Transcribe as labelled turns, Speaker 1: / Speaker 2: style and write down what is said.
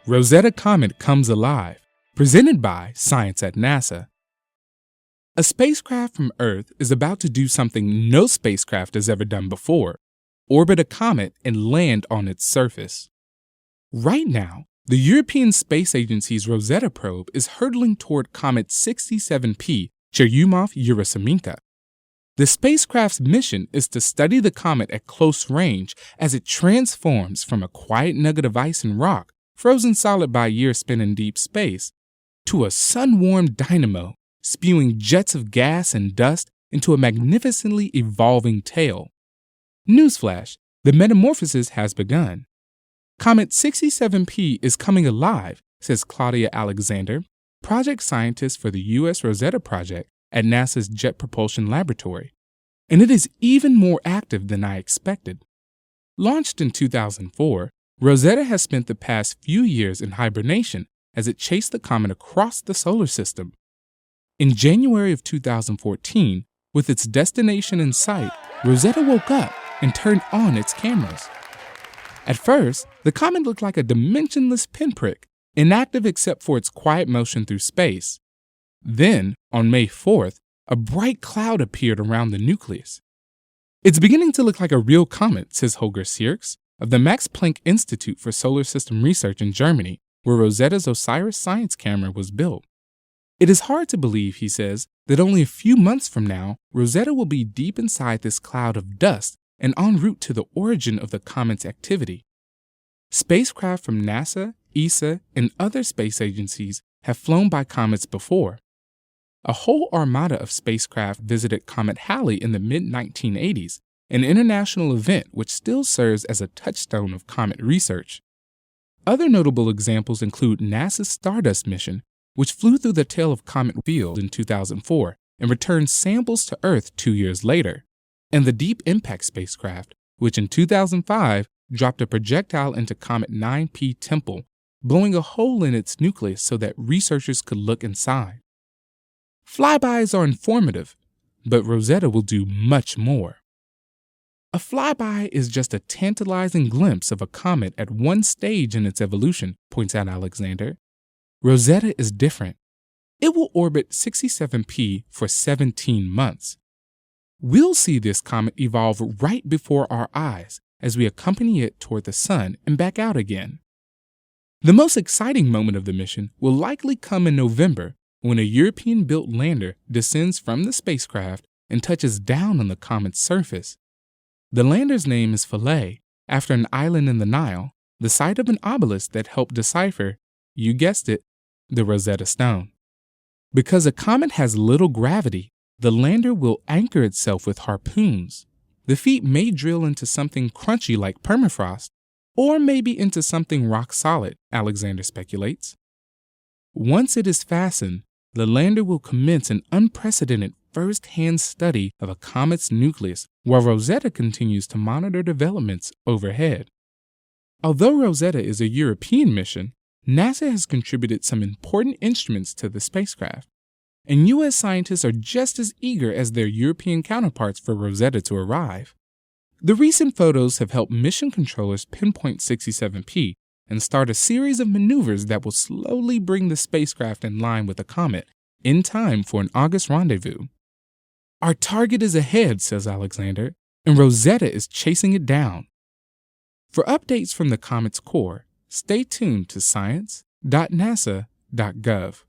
Speaker 1: Rosetta Comet Comes Alive, presented by Science at NASA. A spacecraft from Earth is about to do something no spacecraft has ever done before: orbit a comet and land on its surface. Right now, the European Space Agency's Rosetta probe is hurtling toward Comet 67P Churyumov-Gerasimenko. The spacecraft's mission is to study the comet at close range as it transforms from a quiet nugget of ice and rock, frozen solid by years spent in deep space, to a sun-warmed dynamo spewing jets of gas and dust into a magnificently evolving tail. Newsflash: the metamorphosis has begun. Comet 67P is coming alive, says Claudia Alexander, project scientist for the U.S. Rosetta project at NASA's Jet Propulsion Laboratory, and it is even more active than I expected. Launched in 2004, Rosetta has spent the past few years in hibernation as it chased the comet across the solar system. In January of 2014, with its destination in sight, Rosetta woke up and turned on its cameras. At first, the comet looked like a dimensionless pinprick, inactive except for its quiet motion through space. Then, on May 4th, a bright cloud appeared around the nucleus. "It's beginning to look like a real comet," says Holger Sierks of the Max Planck Institute for Solar System Research in Germany, where Rosetta's OSIRIS science camera was built. "It is hard to believe," he says, "that only a few months from now, Rosetta will be deep inside this cloud of dust and en route to the origin of the comet's activity." Spacecraft from NASA, ESA, and other space agencies have flown by comets before. A whole armada of spacecraft visited Comet Halley in the mid-1980s, an international event which still serves as a touchstone of comet research. Other notable examples include NASA's Stardust mission, which flew through the tail of Comet Field in 2004 and returned samples to Earth 2 years later, and the Deep Impact spacecraft, which in 2005 dropped a projectile into Comet 9P Temple, blowing a hole in its nucleus so that researchers could look inside. Flybys are informative, but Rosetta will do much more. A flyby is just a tantalizing glimpse of a comet at one stage in its evolution, points out Alexander. Rosetta is different. It will orbit 67P for 17 months. We'll see this comet evolve right before our eyes as we accompany it toward the sun and back out again. The most exciting moment of the mission will likely come in November, when a European-built lander descends from the spacecraft and touches down on the comet's surface. The lander's name is Philae, after an island in the Nile, the site of an obelisk that helped decipher, you guessed it, the Rosetta Stone. Because a comet has little gravity, the lander will anchor itself with harpoons. The feet may drill into something crunchy like permafrost, or maybe into something rock solid, Alexander speculates. Once it is fastened, the lander will commence an unprecedented first-hand study of a comet's nucleus while Rosetta continues to monitor developments overhead. Although Rosetta is a European mission, NASA has contributed some important instruments to the spacecraft, and U.S. scientists are just as eager as their European counterparts for Rosetta to arrive. The recent photos have helped mission controllers pinpoint 67P and start a series of maneuvers that will slowly bring the spacecraft in line with the comet in time for an August rendezvous. "Our target is ahead," says Alexander, "and Rosetta is chasing it down." For updates from the comet's core, stay tuned to science.nasa.gov.